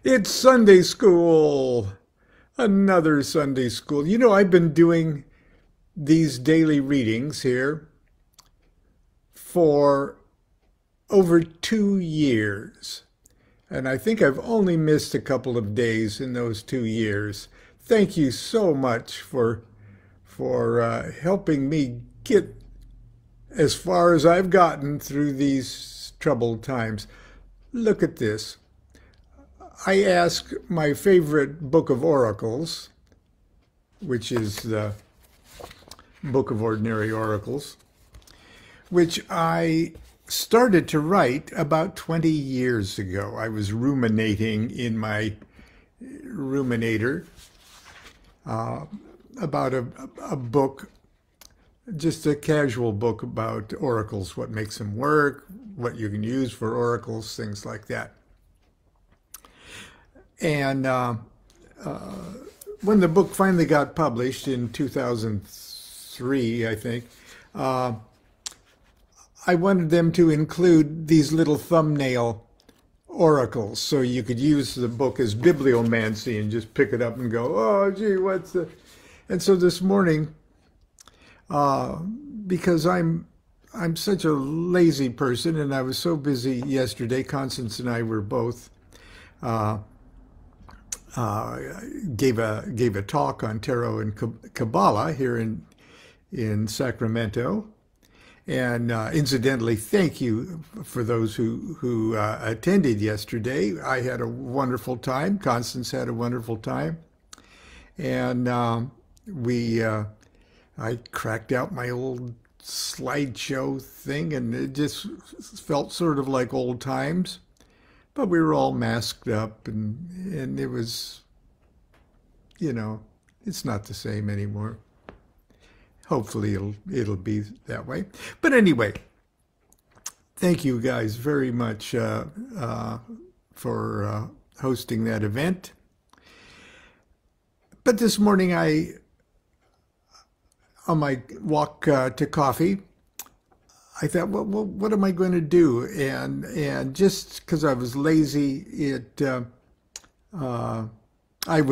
It's Sunday school. Another Sunday school. You know, I've been doing these daily readings here for over 2 years. And I think I've only missed a couple of days in those 2 years. Thank you so much for helping me get as far as I've gotten through these troubled times. Look at this. I ask my favorite book of oracles, which is the Book of Ordinary Oracles, which I started to write about 20 years ago. I was ruminating in my ruminator about a book, just a casual book about oracles, what makes them work, what you can use for oracles, things like that. And when the book finally got published in 2003, I think, I wanted them to include these little thumbnail oracles so you could use the book as bibliomancy and just pick it up and go, oh, gee, what's the... And so this morning, because I'm such a lazy person and I was so busy yesterday, Constance and I were both gave a talk on tarot and Kabbalah here in Sacramento. And incidentally, thank you for those who attended yesterday. I had a wonderful time. Constance had a wonderful time. And I cracked out my old slideshow thing, and it just felt sort of like old times. But we were all masked up, and it was, you know, it's not the same anymore. Hopefully it'll be that way. But anyway, thank you guys very much for hosting that event. But this morning on my walk to coffee, I thought, well, what am I going to do? And just because I was lazy, I've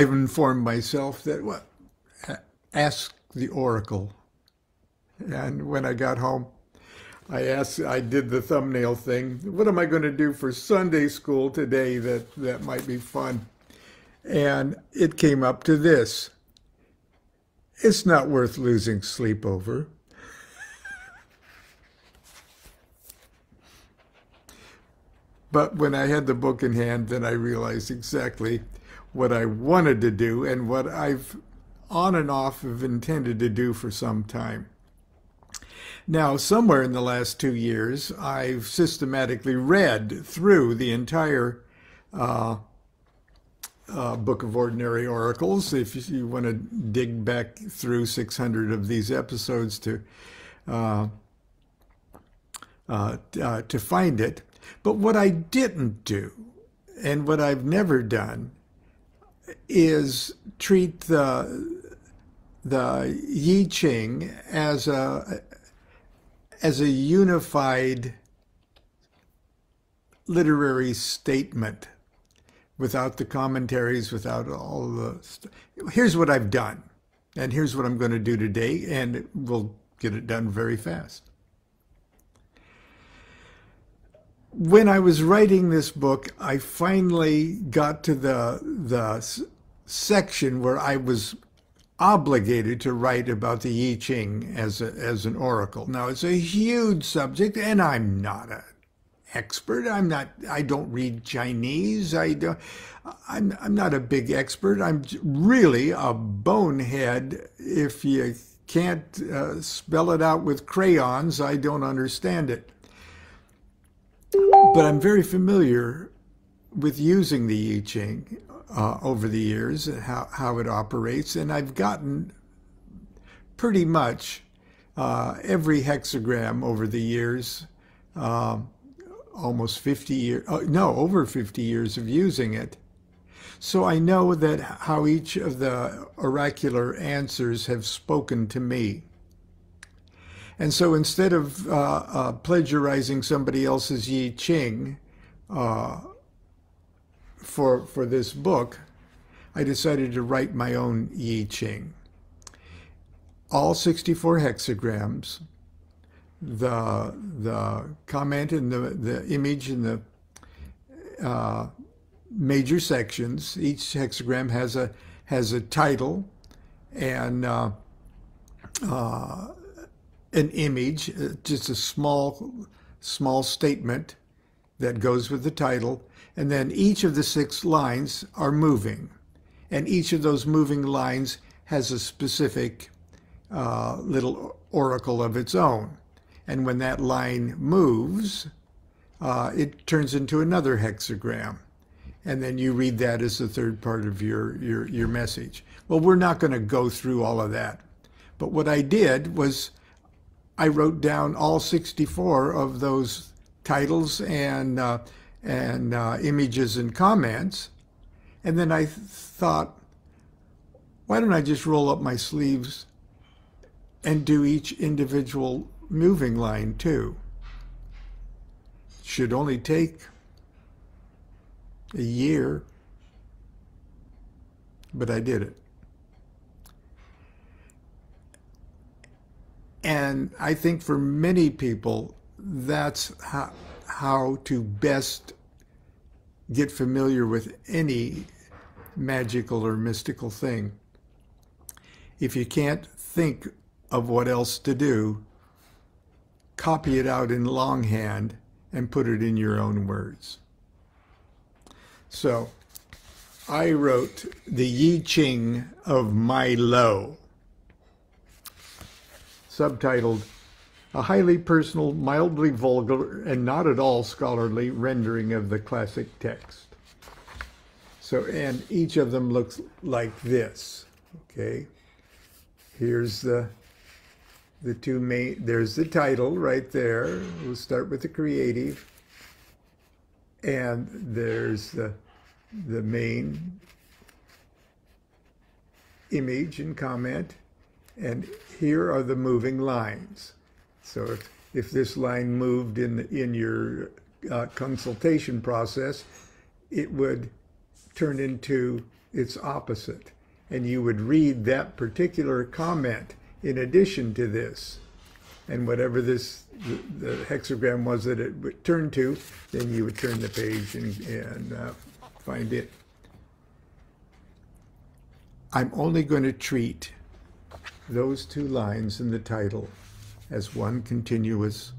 informed myself that ask the oracle. And when I got home, I did the thumbnail thing. What am I going to do for Sunday school today that might be fun? And it came up to this. It's not worth losing sleep over. But when I had the book in hand, then I realized exactly what I wanted to do and what I've on and off have intended to do for some time. Now, somewhere in the last 2 years, I've systematically read through the entire Book of Ordinary Oracles. If you want to dig back through 600 of these episodes to find it. But what I didn't do, and what I've never done, is treat the I-Ching as a unified literary statement, without the commentaries, without all the here's what I've done, and here's what I'm going to do today, and we'll get it done very fast. When I was writing this book, I finally got to the section where I was obligated to write about the I-Ching as an oracle. Now, it's a huge subject, and I'm not an expert. I don't read Chinese. I'm not a big expert. I'm really a bonehead. If you can't spell it out with crayons, I don't understand it. But I'm very familiar with using the I-Ching over the years and how it operates, and I've gotten pretty much every hexagram over the years, almost 50 years, over 50 years of using it. So I know that how each of the oracular answers have spoken to me. And so instead of plagiarizing somebody else's I-Ching for this book, I decided to write my own I-Ching. All 64 hexagrams, the comment and the image and the major sections. Each hexagram has a title and an image, just a small statement that goes with the title, and then each of the 6 lines are moving, and each of those moving lines has a specific little oracle of its own. And when that line moves, it turns into another hexagram, and then you read that as the third part of your message. Well, we're not going to go through all of that, but what I did was I wrote down all 64 of those titles and images and comments, and then I thought, why don't I just roll up my sleeves and do each individual moving line too? Should only take a year, but I did it. And I think for many people, that's how to best get familiar with any magical or mystical thing. If you can't think of what else to do, copy it out in longhand and put it in your own words. So I wrote the I-Ching of Milo, subtitled A Highly Personal, Mildly Vulgar, and Not at All Scholarly Rendering of the Classic Text. So, and each of them looks like this, okay? Here's the two main, there's the title right there. We'll start with the creative. And there's the main image and comment. And here are the moving lines. So if this line moved in your consultation process, it would turn into its opposite. And you would read that particular comment in addition to this. And whatever the hexagram was that it would turn to, then you would turn the page and find it. I'm only going to treat those 2 lines in the title as one continuous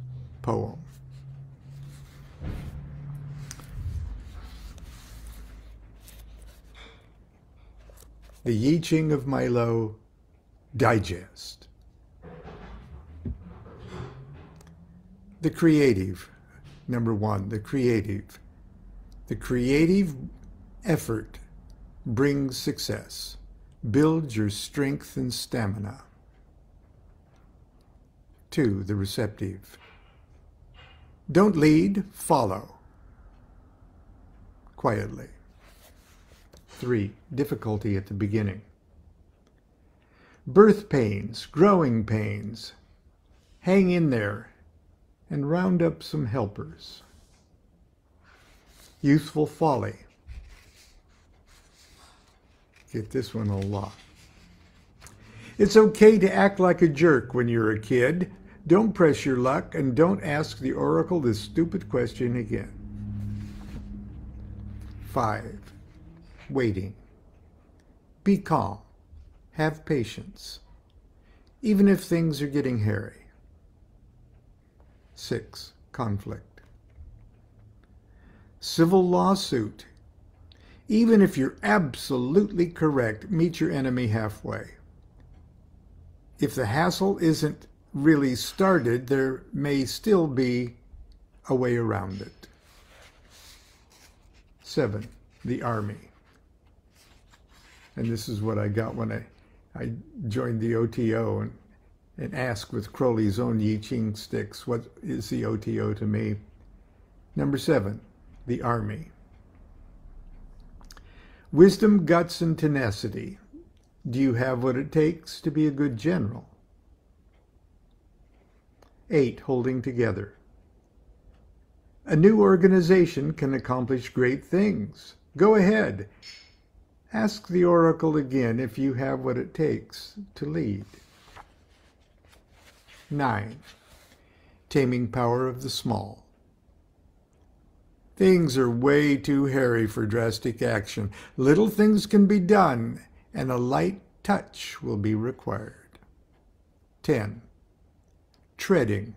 poem. The I-Ching of Milo Digest. The creative, number 1, the creative. The creative effort brings success. Build your strength and stamina. 2, the receptive. Don't lead, follow. Quietly. 3, difficulty at the beginning. Birth pains, growing pains. Hang in there and round up some helpers. Youthful folly. Get this one a lot. It's okay to act like a jerk when you're a kid. Don't press your luck and don't ask the oracle this stupid question again. 5, waiting. Be calm. Have patience, even if things are getting hairy. 6, conflict. Civil lawsuit. Even if you're absolutely correct, meet your enemy halfway. If the hassle isn't really started, there may still be a way around it. 7, the army. And this is what I got when I joined the OTO and asked with Crowley's own I-Ching sticks, what is the OTO to me? Number 7, the army. Wisdom, guts, and tenacity. Do you have what it takes to be a good general? 8, holding together. A new organization can accomplish great things. Go ahead. Ask the oracle again if you have what it takes to lead. 9. Taming power of the small. Things are way too hairy for drastic action. Little things can be done, and a light touch will be required. 10. Treading.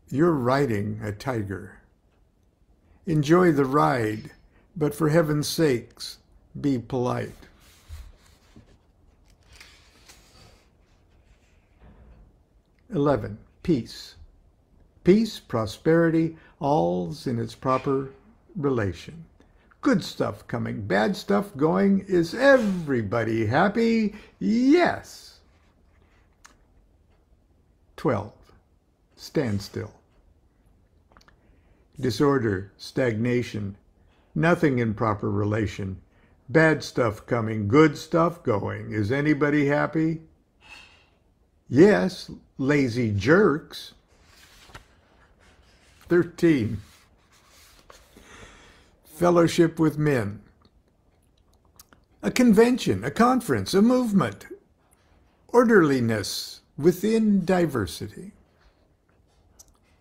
You're riding a tiger. Enjoy the ride, but for heaven's sakes, be polite. 11. Peace. Peace, prosperity, all's in its proper relation. Good stuff coming, bad stuff going. Is everybody happy? Yes. 12. Standstill. Disorder, stagnation, nothing in proper relation. Bad stuff coming, good stuff going. Is anybody happy? Yes, lazy jerks. 13. Fellowship with men. A convention, a conference, a movement. Orderliness within diversity.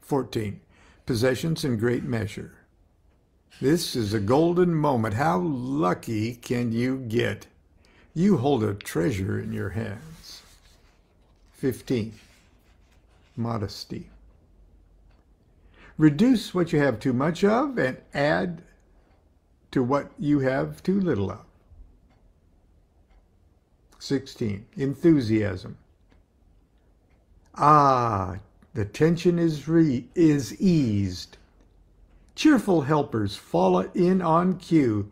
14. Possessions in great measure. This is a golden moment. How lucky can you get? You hold a treasure in your hands. 15. Modesty. Reduce what you have too much of and add to what you have too little of. 16. Enthusiasm. The tension is eased. Cheerful helpers fall in on cue,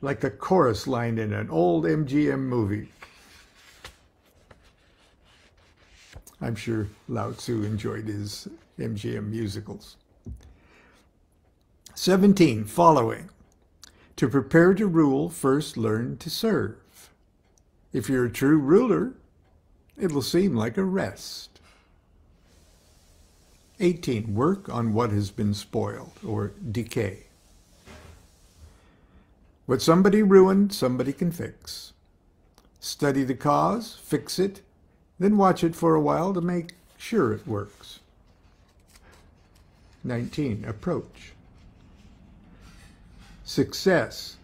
like the chorus line in an old MGM movie. I'm sure Lao Tzu enjoyed his MGM musicals. 17. Following. To prepare to rule, first learn to serve. If you're a true ruler, it'll seem like a rest. 18. Work on what has been spoiled or decay. What somebody ruined, somebody can fix. Study the cause, fix it, then watch it for a while to make sure it works. 19. Approach. Success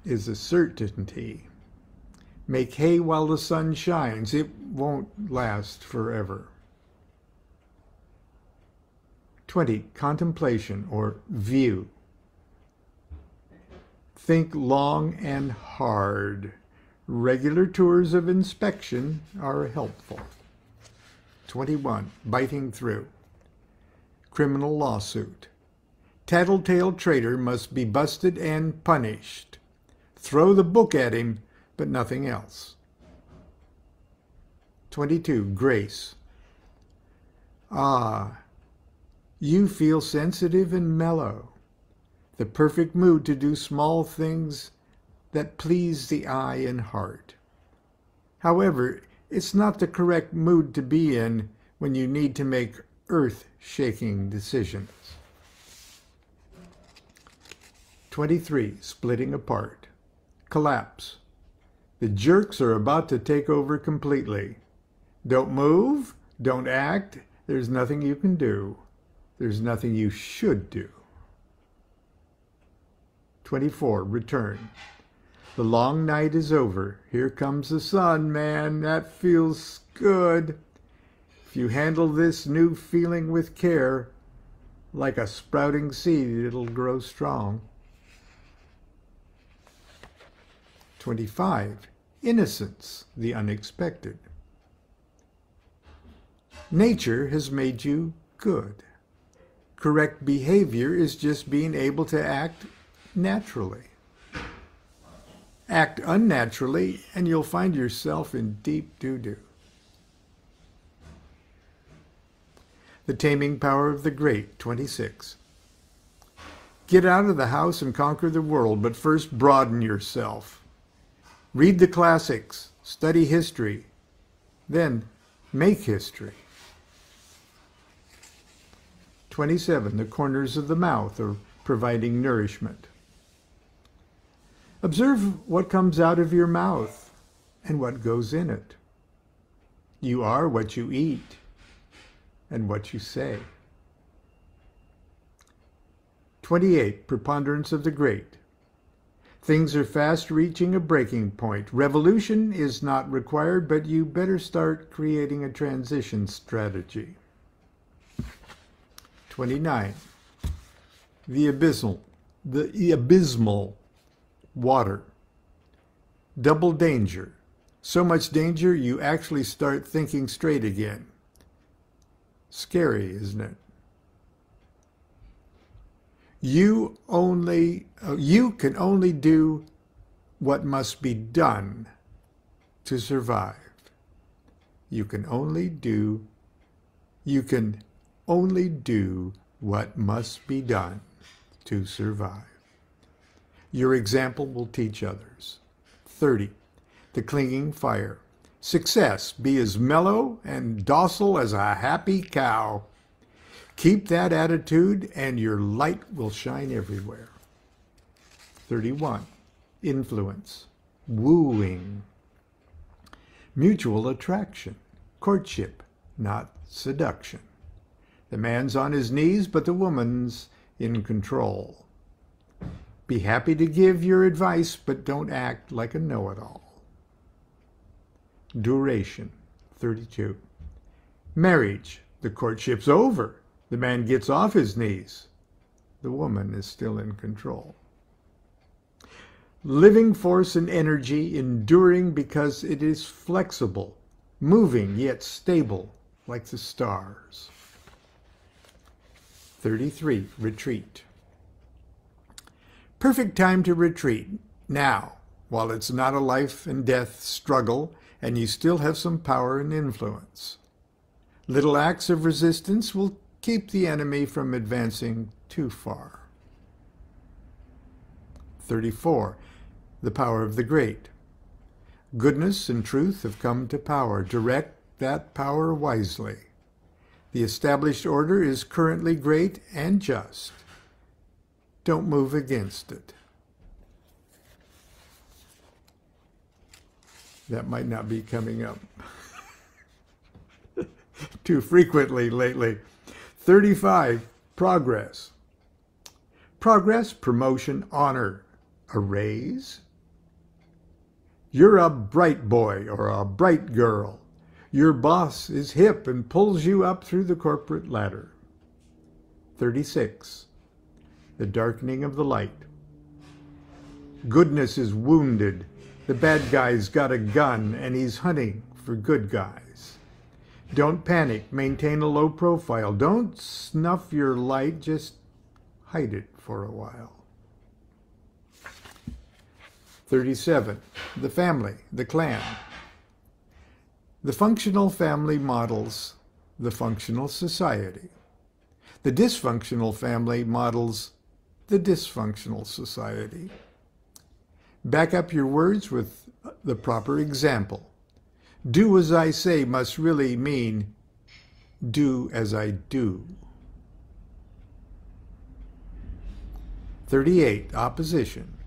is a certainty. Make hay while the sun shines. It won't last forever. 20. Contemplation or view. Think long and hard. Regular tours of inspection are helpful. 21. Biting through. Criminal lawsuit. Tattletale traitor must be busted and punished. Throw the book at him, but nothing else. 22. Grace. You feel sensitive and mellow. The perfect mood to do small things that please the eye and heart. However, it's not the correct mood to be in when you need to make earth-shaking decisions. 23. Splitting apart. Collapse. The jerks are about to take over completely. Don't move, don't act, there's nothing you can do. There's nothing you should do. 24. Return. The long night is over. Here comes the sun, man. That feels good. If you handle this new feeling with care, like a sprouting seed, it'll grow strong. 25. Innocence, the unexpected. Nature has made you good. Correct behavior is just being able to act naturally. Act unnaturally, and you'll find yourself in deep doo-doo. The taming power of the great, 26. Get out of the house and conquer the world, but first broaden yourself. Read the classics, study history, then make history. 27. The corners of the mouth are providing nourishment. Observe what comes out of your mouth and what goes in it. You are what you eat and what you say. 28. Preponderance of the great. Things are fast reaching a breaking point. Revolution is not required, but you better start creating a transition strategy. 29. The abysmal water. Double danger. So much danger you actually start thinking straight again. Scary, isn't it? You can only do what must be done to survive. You can only do what must be done to survive. Your example will teach others. 30. The clinging fire. Success. Be as mellow and docile as a happy cow. Keep that attitude and your light will shine everywhere. 31. Influence. Wooing. Mutual attraction. Courtship, not seduction. The man's on his knees, but the woman's in control. Be happy to give your advice, but don't act like a know-it-all. Duration. 32. Marriage. The courtship's over. The man gets off his knees. The woman is still in control. Living force and energy, enduring because it is flexible, moving yet stable like the stars. 33. Retreat. Perfect time to retreat, now, while it's not a life and death struggle and you still have some power and influence. Little acts of resistance will keep the enemy from advancing too far. 34. The power of the great. Goodness and truth have come to power. Direct that power wisely. The established order is currently great and just. Don't move against it. That might not be coming up too frequently lately. 35. Progress. Progress, promotion, honor. A raise. You're a bright boy or a bright girl. Your boss is hip and pulls you up through the corporate ladder. 36. The darkening of the light. Goodness is wounded. The bad guy's got a gun and he's hunting for good guys. Don't panic. Maintain a low profile. Don't snuff your light. Just hide it for a while. 37. The family, the clan. The functional family models the functional society. The dysfunctional family models the dysfunctional society. Back up your words with the proper example. Do as I say must really mean do as I do. 38. Opposition.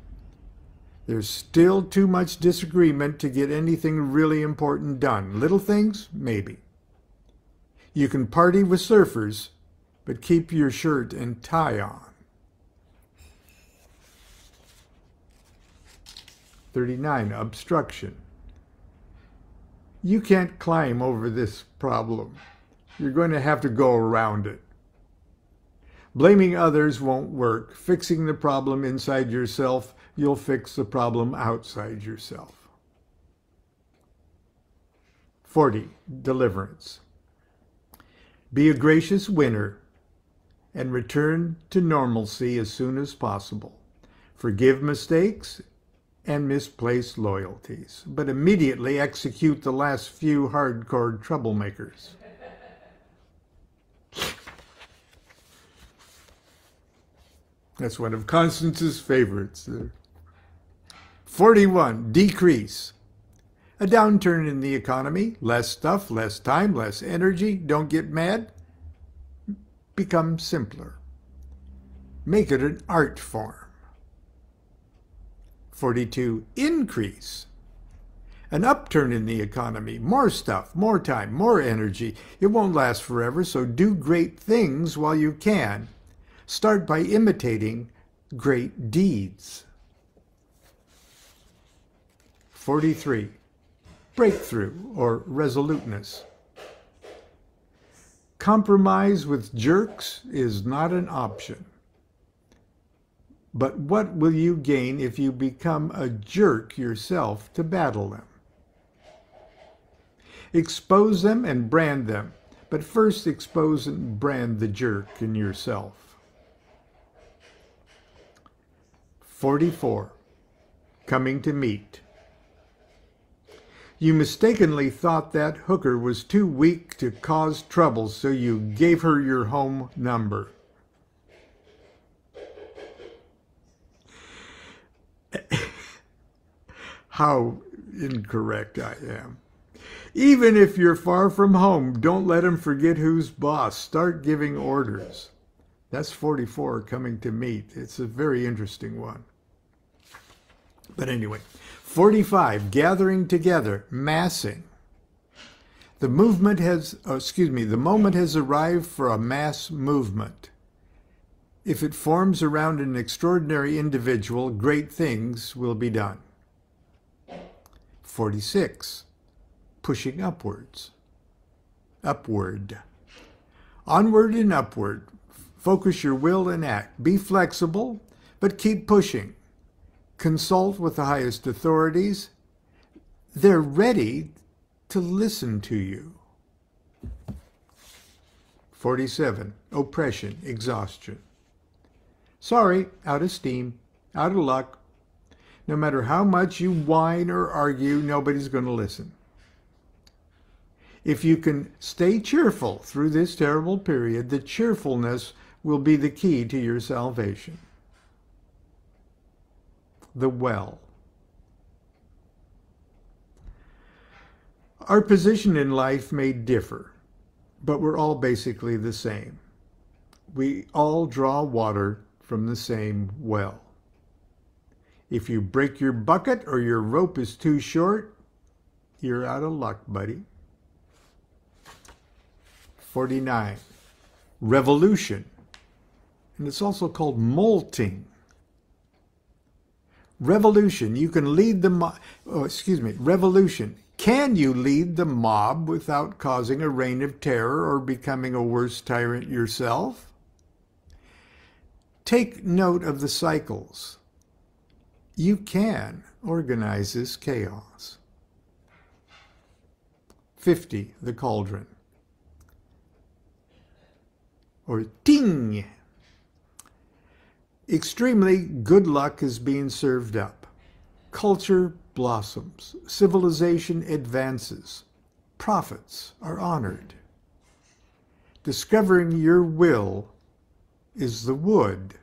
There's still too much disagreement to get anything really important done. Little things, maybe. You can party with surfers, but keep your shirt and tie on. 39. Obstruction. You can't climb over this problem. You're going to have to go around it. Blaming others won't work. Fixing the problem inside yourself, you'll fix the problem outside yourself. 40. Deliverance. Be a gracious winner and return to normalcy as soon as possible. Forgive mistakes and misplaced loyalties, but immediately execute the last few hardcore troublemakers. That's one of Constance's favorites. 41. Decrease. A downturn in the economy, less stuff, less time, less energy. Don't get mad. Become simpler. Make it an art form. 42, increase. An upturn in the economy, more stuff, more time, more energy. It won't last forever, so do great things while you can. Start by imitating great deeds. 43, breakthrough or resoluteness. Compromise with jerks is not an option. But what will you gain if you become a jerk yourself to battle them? Expose them and brand them, but first expose and brand the jerk in yourself. 44, coming to meet. You mistakenly thought that hooker was too weak to cause trouble, so you gave her your home number. How incorrect I am. Even if you're far from home, don't let them forget who's boss. Start giving orders. That's 44, coming to meet. It's a very interesting one. But anyway, 45, gathering together, massing. The moment has arrived for a mass movement. If it forms around an extraordinary individual, great things will be done. 46, pushing upwards. Upward. Onward and upward. Focus your will and act. Be flexible, but keep pushing. Consult with the highest authorities. They're ready to listen to you. 47, oppression, exhaustion. Sorry, out of steam, out of luck. No matter how much you whine or argue, nobody's going to listen. If you can stay cheerful through this terrible period, the cheerfulness will be the key to your salvation. The well. Our position in life may differ, but we're all basically the same. We all draw water from the same well. If you break your bucket or your rope is too short, you're out of luck, buddy. 49, revolution. And it's also called molting. Revolution, you can lead the revolution. Can you lead the mob without causing a reign of terror or becoming a worse tyrant yourself? Take note of the cycles. You can organize this chaos. 50, the cauldron. Or ting. Extremely good luck is being served up. Culture blossoms. Civilization advances. Prophets are honored. Discovering your will is the wood.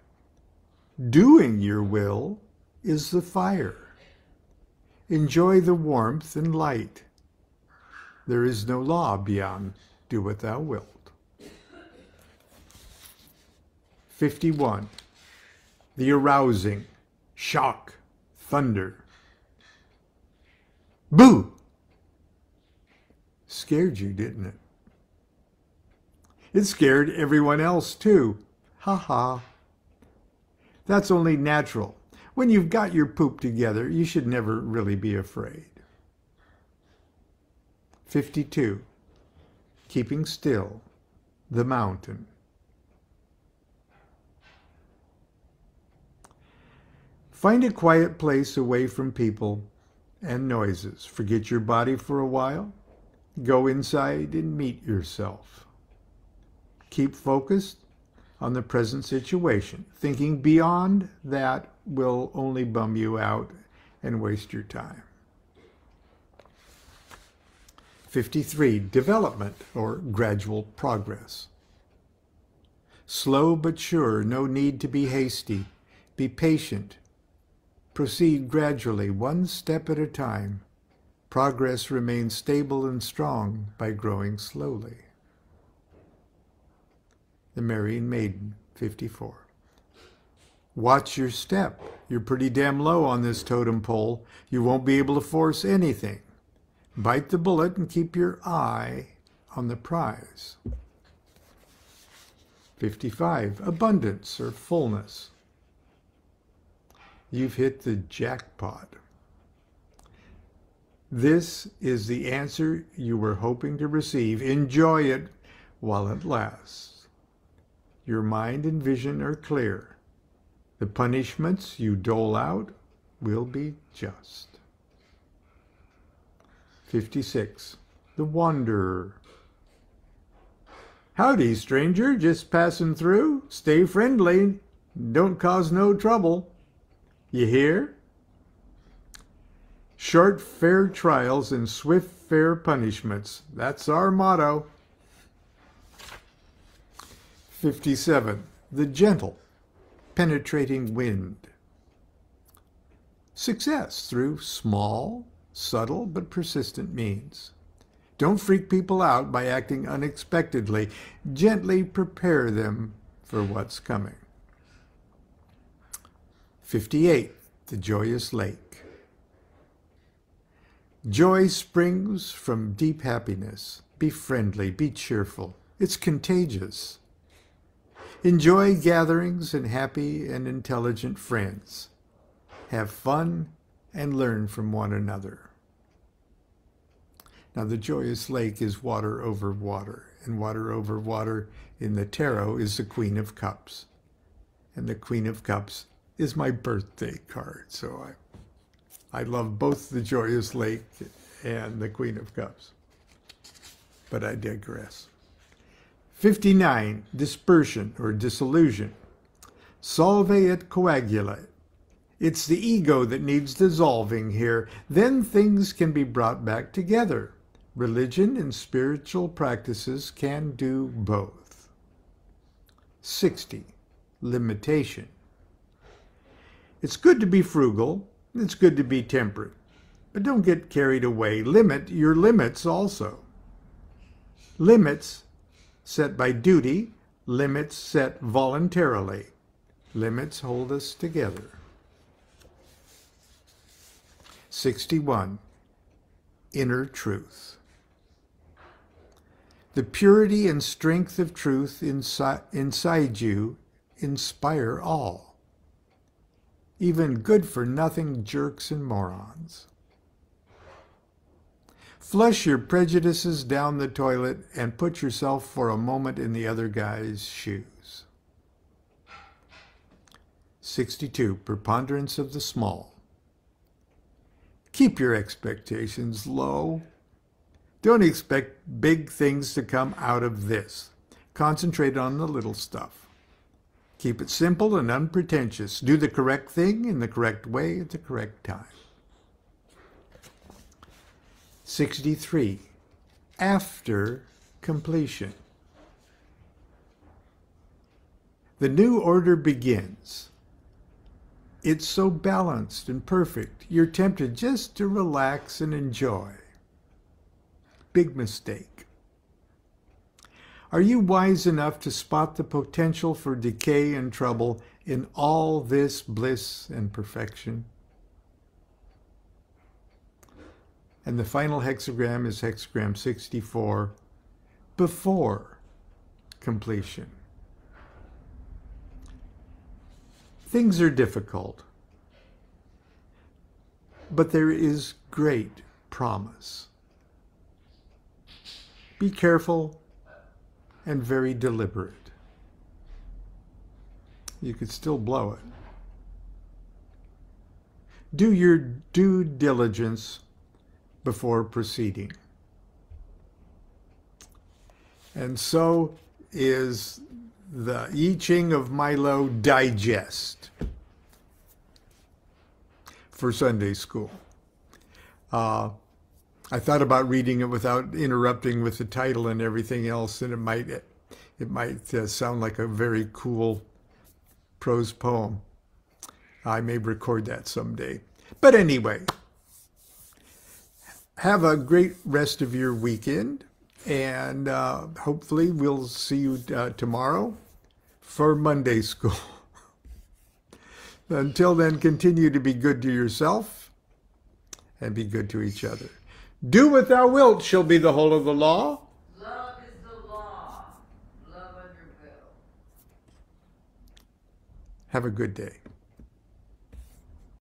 Doing your will is the fire. Enjoy the warmth and light. There is no law beyond do what thou wilt. 51. The arousing, shock, thunder. Boo! Scared you, didn't it? It scared everyone else too. Ha ha. That's only natural. When you've got your poop together, you should never really be afraid. 52. Keeping still, the mountain. Find a quiet place away from people and noises. Forget your body for a while. Go inside and meet yourself. Keep focused on the present situation. Thinking beyond that will only bum you out and waste your time. 53. Development or gradual progress. Slow but sure, no need to be hasty. Be patient. Proceed gradually, one step at a time. Progress remains stable and strong by growing slowly. The Marrying Maiden, 54. Watch your step. You're pretty damn low on this totem pole. You won't be able to force anything. Bite the bullet and keep your eye on the prize. 55, abundance or fullness. You've hit the jackpot. This is the answer you were hoping to receive. Enjoy it while it lasts. Your mind and vision are clear. The punishments you dole out will be just. 56, the wanderer. Howdy, stranger, just passing through. Stay friendly, don't cause no trouble. You hear? Short, fair trials and swift, fair punishments. That's our motto. 57, the gentle, penetrating wind. Success through small, subtle, but persistent means. Don't freak people out by acting unexpectedly. Gently prepare them for what's coming. 58, the joyous lake. Joy springs from deep happiness. Be friendly, be cheerful. It's contagious. Enjoy gatherings and happy and intelligent friends. Have fun and learn from one another. Now, the joyous lake is water over water, and water over water in the tarot is the Queen of Cups. And the Queen of Cups is my birthday card, so I love both the joyous lake and the Queen of Cups. But I digress. 59, dispersion or disillusion. Solve et coagula. It's the ego that needs dissolving here. Then things can be brought back together. Religion and spiritual practices can do both. 60, limitation. It's good to be frugal. It's good to be temperate. But don't get carried away. Limit your limits also. Limits set by duty, limits set voluntarily. Limits hold us together. 61, inner truth. The purity and strength of truth inside you inspire all, even good-for-nothing jerks and morons. Flush your prejudices down the toilet and put yourself for a moment in the other guy's shoes. 62, preponderance of the small. Keep your expectations low. Don't expect big things to come out of this. Concentrate on the little stuff. Keep it simple and unpretentious. Do the correct thing in the correct way at the correct time. 63, after completion. The new order begins. It's so balanced and perfect, you're tempted just to relax and enjoy. Big mistake. Are you wise enough to spot the potential for decay and trouble in all this bliss and perfection? And the final hexagram is hexagram 64, before completion. Things are difficult, but there is great promise. Be careful and very deliberate. You could still blow it. Do your due diligence before proceeding. And so is the I-Ching of Milo Digest for Sunday school. I thought about reading it without interrupting with the title and everything else, and it might sound like a very cool prose poem. I may record that someday. But anyway, have a great rest of your weekend, and hopefully we'll see you tomorrow for Monday school. Until then, continue to be good to yourself and be good to each other. Do what thou wilt shall be the whole of the law. Love is the law. Love under will. Have a good day.